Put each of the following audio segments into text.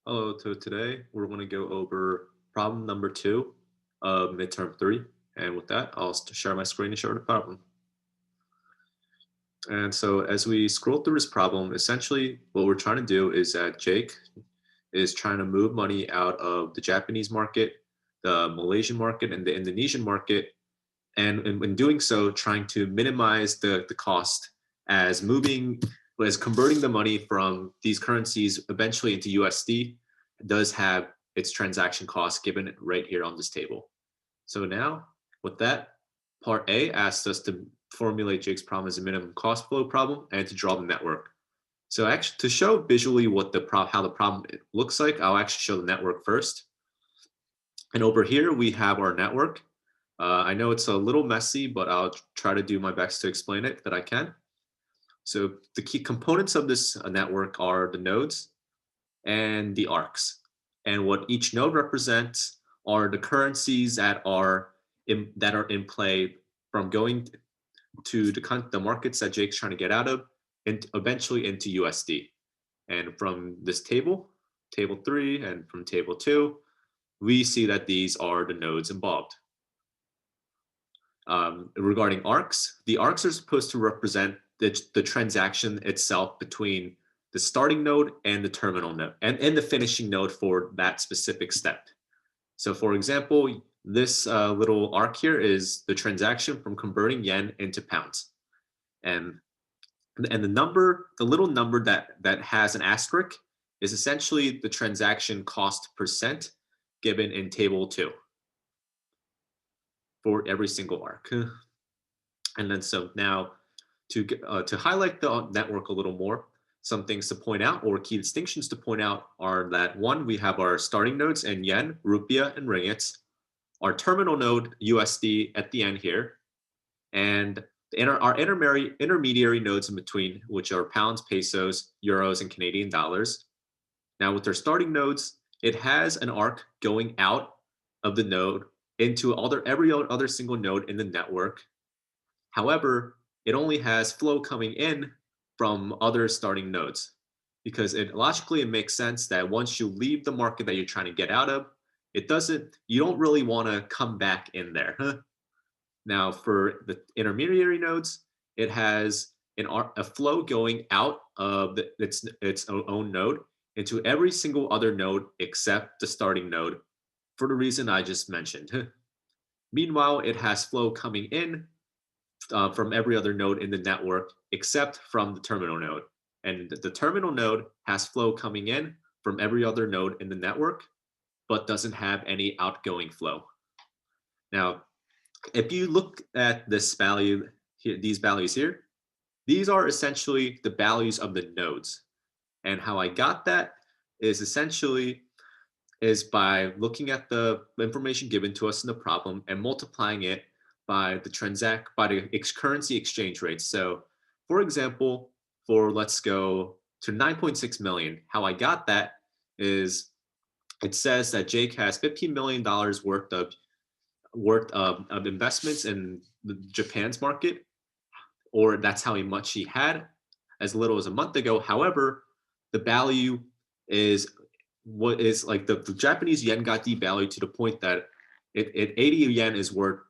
Hello, so today we're going to go over problem number 2 of midterm 3. And with that, I'll share my screen to show the problem. And so as we scroll through this problem, essentially what we're trying to do is that Jake is trying to move money out of the Japanese market, the Malaysian market, and the Indonesian market. And in doing so, trying to minimize the cost as converting the money from these currencies eventually into USD does have its transaction cost given right here on this table. So now with that, part A asks us to formulate Jake's problem as a minimum cost flow problem and to draw the network. So actually to show visually how the problem looks like, I'll actually show the network first. And over here we have our network. I know it's a little messy, but I'll try to do my best to explain it that I can. So the key components of this network are the nodes and the arcs. And what each node represents are the currencies that are in play from going to the markets that Jake's trying to get out of and eventually into USD. And from this table, table 3, and from table 2, we see that these are the nodes involved. Regarding arcs, the arcs are supposed to represent the transaction itself between the starting node and the terminal node and the finishing node for that specific step. So for example, this little arc here is the transaction from converting yen into pounds. And the little number that has an asterisk is essentially the transaction cost percent given in table 2 for every single arc. And then so now to highlight the network a little more, some things to point out or key distinctions to point out are that one, we have our starting nodes in yen, rupiah, and ringgits, our terminal node USD at the end here, and our intermediary nodes in between, which are pounds, pesos, euros, and Canadian dollars. Now with our starting nodes, it has an arc going out of the node into every other single node in the network. However, it only has flow coming in from other starting nodes because it makes sense that once you leave the market that you're trying to get out of, you don't really want to come back in there. Now for the intermediary nodes, it has a flow going out of its own node into every single other node except the starting node for the reason I just mentioned. Meanwhile, it has flow coming in from every other node in the network except from the terminal node. And the terminal node has flow coming in from every other node in the network, but doesn't have any outgoing flow. Now, if you look at this value here, these values here, these are essentially the values of the nodes. And how I got that is essentially by looking at the information given to us in the problem and multiplying it by the currency exchange rate. So for example, let's go to 9.6 million. How I got that is it says that Jake has $15 million worth of investments in Japan's market, or that's how much he had as little as a month ago. However, the value is what is like the Japanese yen got devalued to the point that 80 yen is worth.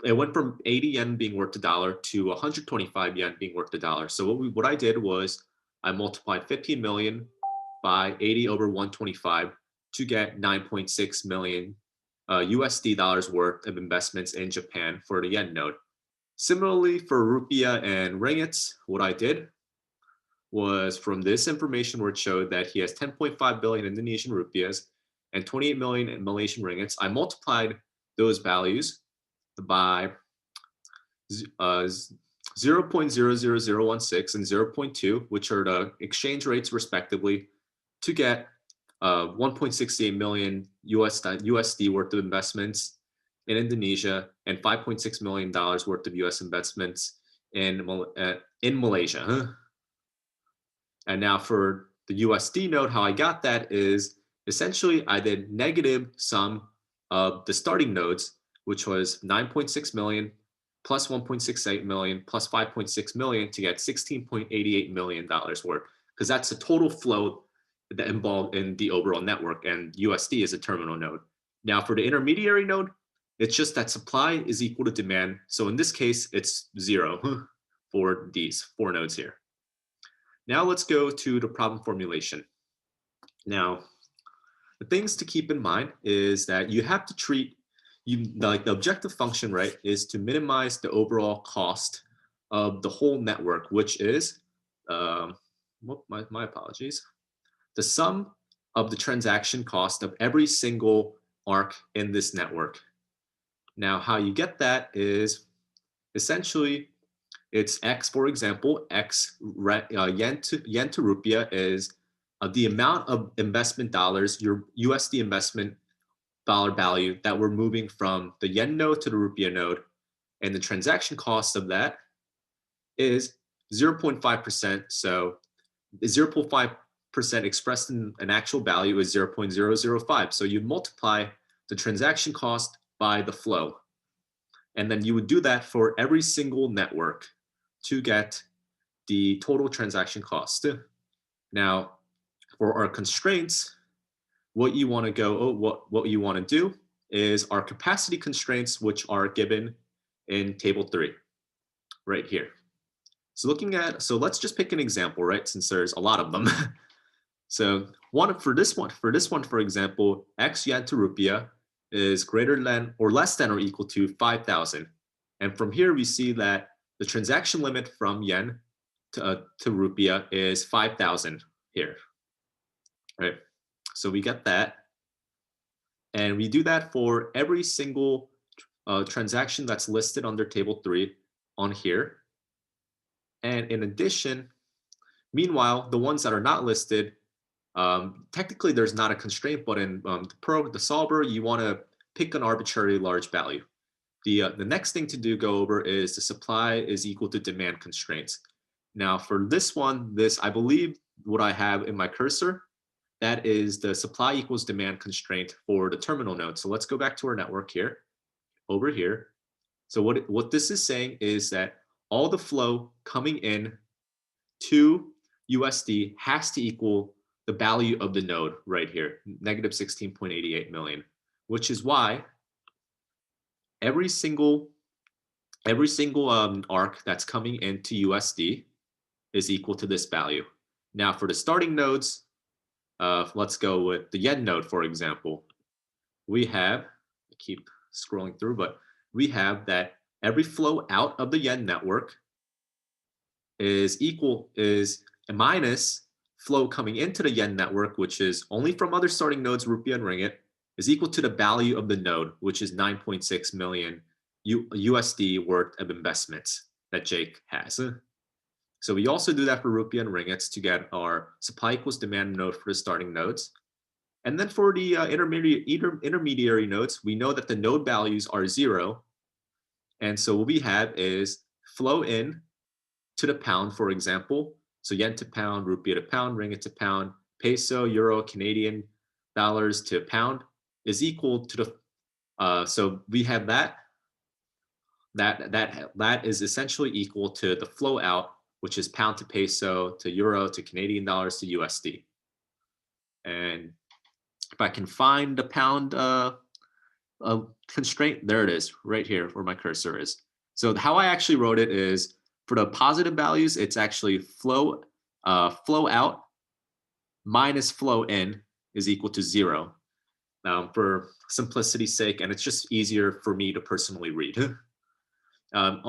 It went from 80 yen being worth a dollar to 125 yen being worth a dollar. So what I did was I multiplied 15 million by 80 over 125 to get 9.6 million USD dollars worth of investments in Japan for the yen node. Similarly, for rupiah and ringgits, what I did was from this information where it showed that he has 10.5 billion Indonesian rupiahs and 28 million in Malaysian ringgits. I multiplied those values by 0.00016 and 0.2, which are the exchange rates respectively, to get 1.68 million USD worth of investments in Indonesia and $5.6 million worth of US investments in Malaysia. And now for the USD node, how I got that is essentially I did negative sum of the starting nodes, which was 9.6 million plus 1.68 million plus 5.6 million to get $16.88 million worth, because that's the total flow that involved in the overall network, and USD is a terminal node. Now for the intermediary node, it's just that supply is equal to demand. So in this case, it's 0 for these 4 nodes here. Now let's go to the problem formulation. Now, the things to keep in mind is that you have to treat like the objective function, right, is to minimize the overall cost of the whole network, which is, my apologies, the sum of the transaction cost of every single arc in this network. Now, how you get that is essentially it's X, for example, X yen to rupiah is the amount of investment dollars, your USD investment dollar value that we're moving from the yen node to the rupiah node. And the transaction cost of that is 0.5%. So 0.5% expressed in an actual value is 0.005. So you multiply the transaction cost by the flow. And then you would do that for every single network to get the total transaction cost. Now, for our constraints, what you want to do is our capacity constraints, which are given in table 3, right here. So let's just pick an example, right? Since there's a lot of them. So for this one, for example, X yen to rupiah is greater than or less than or equal to 5,000. And from here, we see that the transaction limit from yen to rupiah is 5,000 here, right? So we get that. And we do that for every single transaction that's listed under table 3 on here. And in addition, meanwhile, the ones that are not listed, technically there's not a constraint, but in the solver, you want to pick an arbitrarily large value. The next thing to go over is the supply is equal to demand constraints. Now for this one, I believe what I have in my cursor, that is the supply equals demand constraint for the terminal node. So let's go back to our network here, over here. So what this is saying is that all the flow coming in to USD has to equal the value of the node right here, negative 16.88 million, which is why every single arc that's coming into USD is equal to this value. Now for the starting nodes, let's go with the yen node, for example. We have, I keep scrolling through, but we have that every flow out of the yen network is minus flow coming into the yen network, which is only from other starting nodes, rupiah and ringgit, is equal to the value of the node, which is 9.6 million USD worth of investments that Jake has. So we also do that for rupiah and ringgits to get our supply equals demand node for the starting nodes. And then for the intermediary nodes, we know that the node values are 0. And so what we have is flow in to the pound, for example. So yen to pound, rupiah to pound, ringgit to pound, peso, euro, Canadian dollars to pound is equal to the, so we have that is essentially equal to the flow out, which is pound to peso to euro to Canadian dollars to USD. And if I can find the pound constraint, there it is, right here where my cursor is. So how I actually wrote it is for the positive values, it's actually flow out minus flow in is equal to 0. For simplicity's sake, and it's just easier for me to personally read.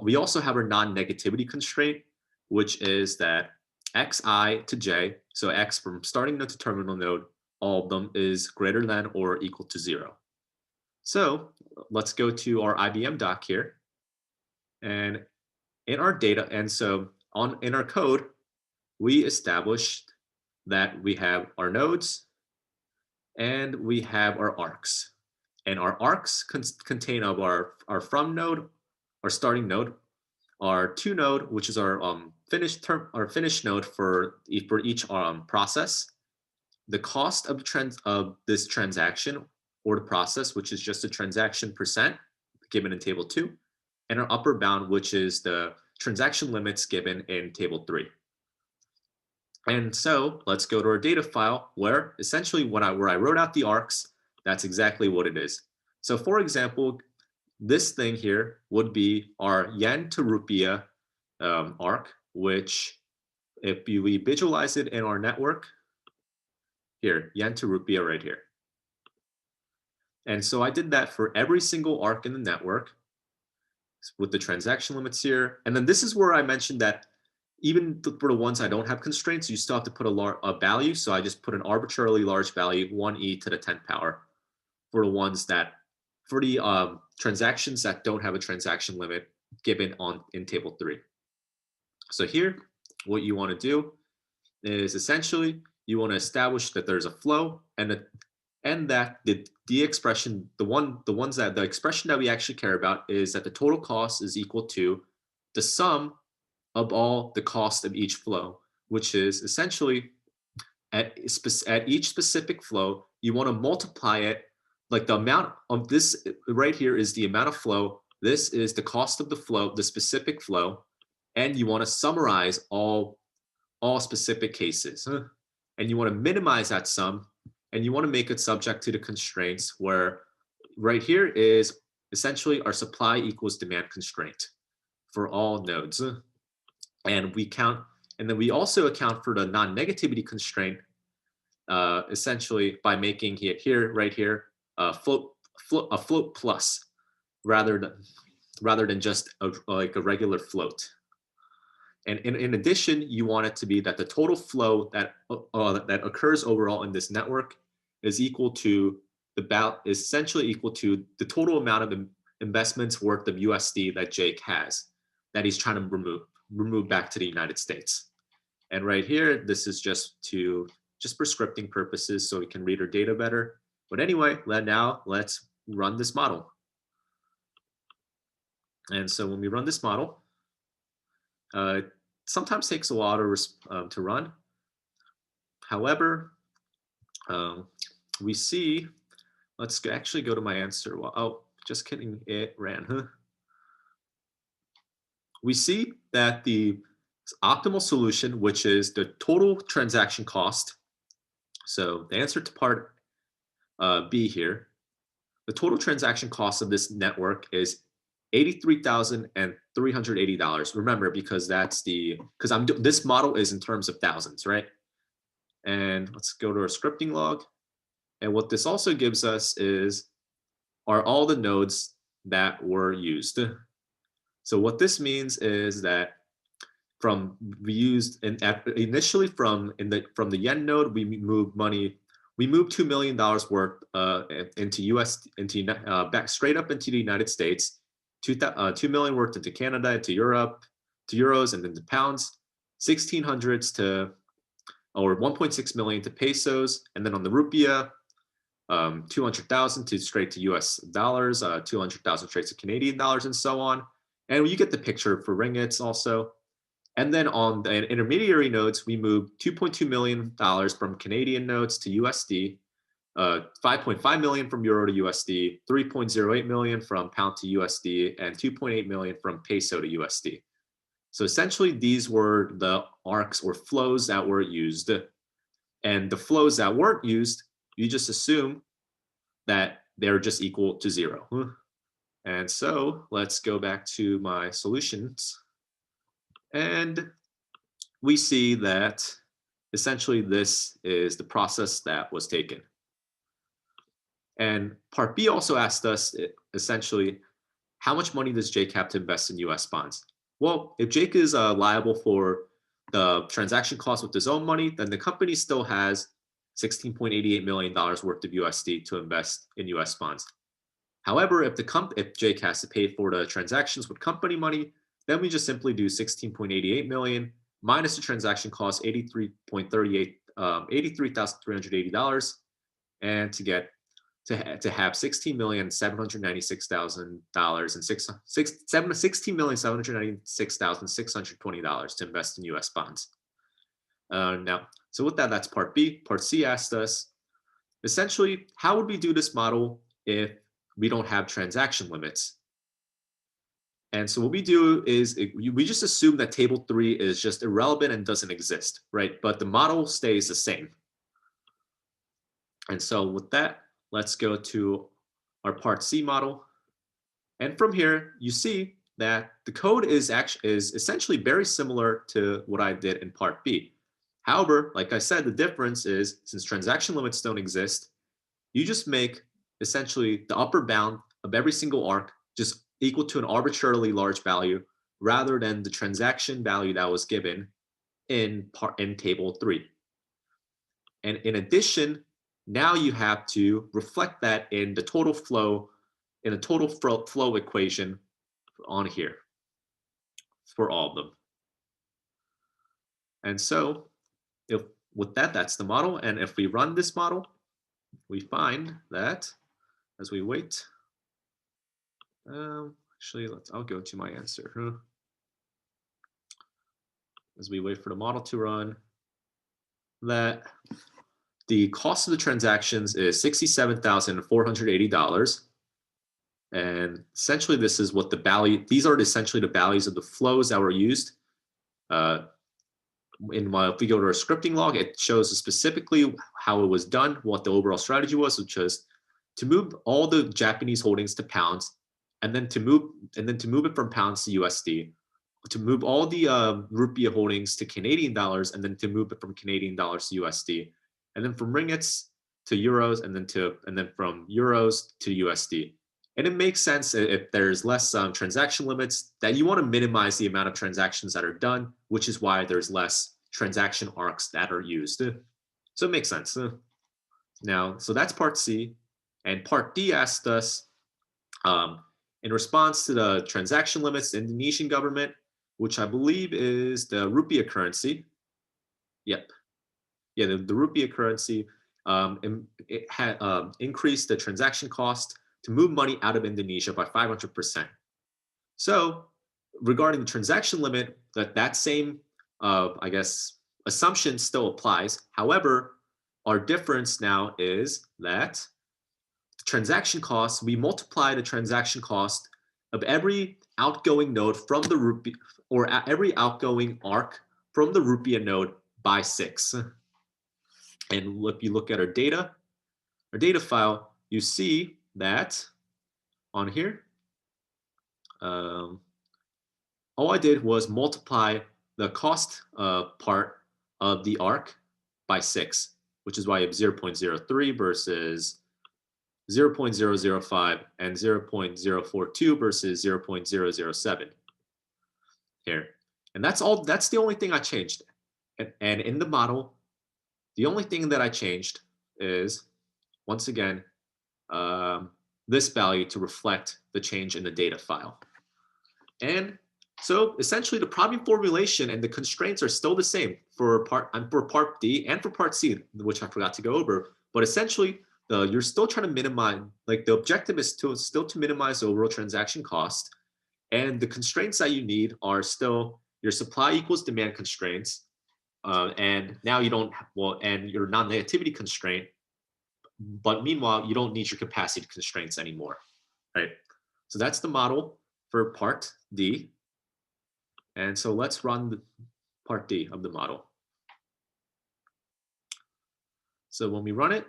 We also have our non-negativity constraint, which is that xi to j, so x from starting node to terminal node, all of them is greater than or equal to 0. So let's go to our IBM doc here. And in our data, and so in our code, we established that we have our nodes and we have our arcs. And our arcs contain of our from node, our starting node, our to node, which is our finished node for each process, the cost of this transaction or the process, which is just a transaction percent given in table 2, and our upper bound, which is the transaction limits given in table 3. And so let's go to our data file where essentially where I wrote out the arcs, that's exactly what it is. So for example, this thing here would be our yen to rupiah arc, which if we visualize it in our network, here, yen to rupiah right here. And so I did that for every single arc in the network with the transaction limits here. And then this is where I mentioned that even for the ones I don't have constraints, you still have to put a value. So I just put an arbitrarily large value, 1e to the 10th power, for the ones that, for the transactions that don't have a transaction limit given in table 3. So here, what you want to do is essentially you want to establish that there's a flow and that the expression, the expression that we actually care about is that the total cost is equal to the sum of all the cost of each flow, which is essentially at each specific flow, you want to multiply it, like the amount of this right here is the amount of flow. This is the cost of the flow, the specific flow, and you want to summarize all specific cases. And you want to minimize that sum, and you want to make it subject to the constraints where right here is essentially our supply equals demand constraint for all nodes. And then we also account for the non-negativity constraint essentially by making right here a float plus rather than just like a regular float. And in addition, you want it to be that the total flow that occurs overall in this network is essentially equal to the total amount of investments worth of USD that Jake has that he's trying to remove back to the United States. And right here, this is just for scripting purposes so we can read our data better. But anyway, now let's run this model. And so when we run this model, it sometimes takes a while to run. However, we see, let's actually go to my answer. Oh, just kidding, it ran. We see that the optimal solution, which is the total transaction cost. So the answer to part B here, the total transaction cost of this network is $83,380. Remember, because this model is in terms of thousands, right? And let's go to our scripting log. And what this also gives us are all the nodes that were used. So what this means is that initially from the yen node, we moved $2 million worth back straight up into the United States, 2 million worth into Canada, into Europe, to euros, and then to pounds, 1.6 million to pesos, and then on the rupiah, 200,000 straight to US dollars, 200,000 straight to Canadian dollars, and so on. And you get the picture for ringgits also. And then on the intermediary nodes, we moved $2.2 million from Canadian nodes to USD, 5.5 million from euro to USD, 3.08 million from pound to USD, and 2.8 million from peso to USD. So essentially, these were the arcs or flows that were used. And the flows that weren't used, you just assume that they're just equal to 0. And so let's go back to my solutions. And we see that essentially this is the process that was taken. And part B also asked us essentially, how much money does Jake have to invest in US bonds? Well, if Jake is liable for the transaction cost with his own money, then the company still has $16.88 million worth of USD to invest in US bonds. However, if Jake has to pay for the transactions with company money, then we just simply do 16.88 million minus the transaction cost, $83,380, and to have $16,796,620 to invest in US bonds. Now, so with that, that's part B. Part C asked us, essentially, how would we do this model if we don't have transaction limits? And so what we do is we just assume that table 3 is just irrelevant and doesn't exist, right? But the model stays the same. And so with that, let's go to our part C model. And from here, you see that the code is essentially very similar to what I did in part B. However, like I said, the difference is since transaction limits don't exist, you just make essentially the upper bound of every single arc just equal to an arbitrarily large value rather than the transaction value that was given in table 3. And in addition, now you have to reflect that in the total flow, in a total flow equation on here for all of them. And so if with that, that's the model. And if we run this model, we find that as we wait, actually, I'll go to my answer. As we wait for the model to run, that the cost of the transactions is $67,480. And essentially, this is what the value, these are essentially the values of the flows that were used. If we go to our scripting log, it shows specifically how it was done, what the overall strategy was, which was to move all the Japanese holdings to pounds, and then to move it from pounds to USD, to move all the rupiah holdings to Canadian dollars, and then to move it from Canadian dollars to USD, and then from ringgits to euros, and then from euros to USD. And it makes sense if there's less transaction limits that you want to minimize the amount of transactions that are done, which is why there's less transaction arcs that are used. So it makes sense. Now, so that's part C. And part D asked us, in response to the transaction limits, the Indonesian government, which I believe is the rupiah currency. Yep. Yeah, the rupiah currency, it had increased the transaction cost to move money out of Indonesia by 500%. So regarding the transaction limit, that same, I guess, assumption still applies. However, our difference now is that the transaction cost, we multiply the transaction cost of every outgoing node from the rupiah, or every outgoing arc from the rupiah node by 6. And if you look at our data file, you see that on here, all I did was multiply the cost part of the arc by 6, which is why you have 0.03 versus 0.005 and 0.042 versus 0.007 here. And that's the only thing I changed. And in the model, the only thing that I changed is, once again, this value to reflect the change in the data file. And so essentially the problem formulation and the constraints are still the same for part D and for part C, which I forgot to go over. But essentially, you're still trying to minimize, like the objective is still to minimize the overall transaction cost. And the constraints that you need are still your supply equals demand constraints. And now you don't, and your non-negativity constraint. But meanwhile, you don't need your capacity constraints anymore, right? So that's the model for part D. And so let's run the part D of the model. So when we run it,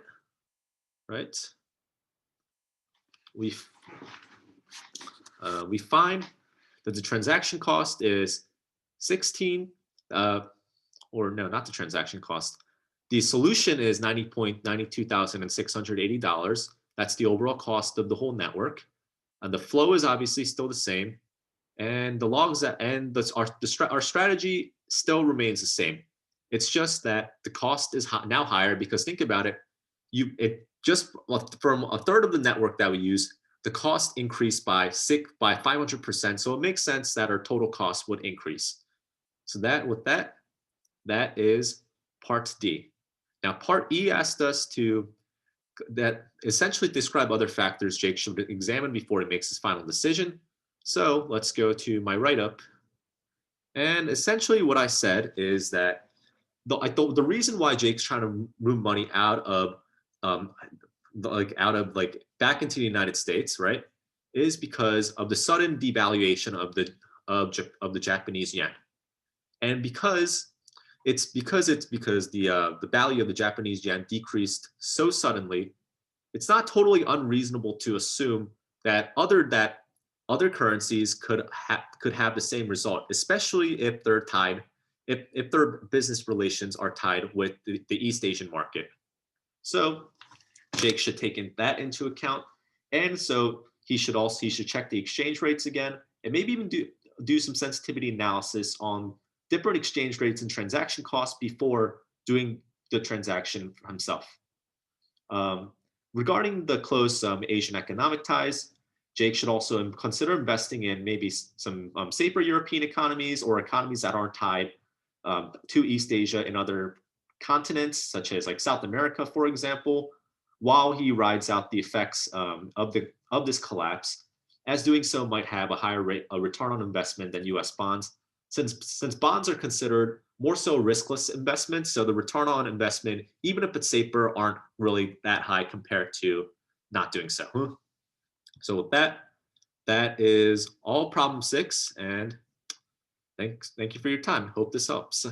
right, we find that the transaction cost is 16, or no, not the transaction cost. The solution is $90,92,680. That's the overall cost of the whole network. And the flow is obviously still the same. And the logs our strategy still remains the same. It's just that the cost is now higher because think about it. From a third of the network that we use, the cost increased by 500%. So it makes sense that our total cost would increase. So that is part D. Now, part E asked us to essentially describe other factors Jake should examine before he makes his final decision. So let's go to my write-up. And essentially what I said is that the reason why Jake's trying to move money out of back into the United States, right, is because of the sudden devaluation of the Japanese yen, and because the value of the Japanese yen decreased so suddenly, it's not totally unreasonable to assume that other currencies could have the same result, especially if they're tied, if their business relations are tied with the East Asian market. So Jake should take that into account, and so he should check the exchange rates again, and maybe even do some sensitivity analysis on different exchange rates and transaction costs before doing the transaction himself. Um, Regarding the close Asian economic ties, Jake should also consider investing in maybe some safer European economies or economies that aren't tied to East Asia and other continents, such as like South America, for example, while he rides out the effects of this collapse, as doing so might have a higher rate a return on investment than U.S. bonds, since bonds are considered more so riskless investments, so the return on investment, even if it's safer, aren't really that high compared to not doing so. So with that, that is all problem 6, and thank you for your time. Hope this helps.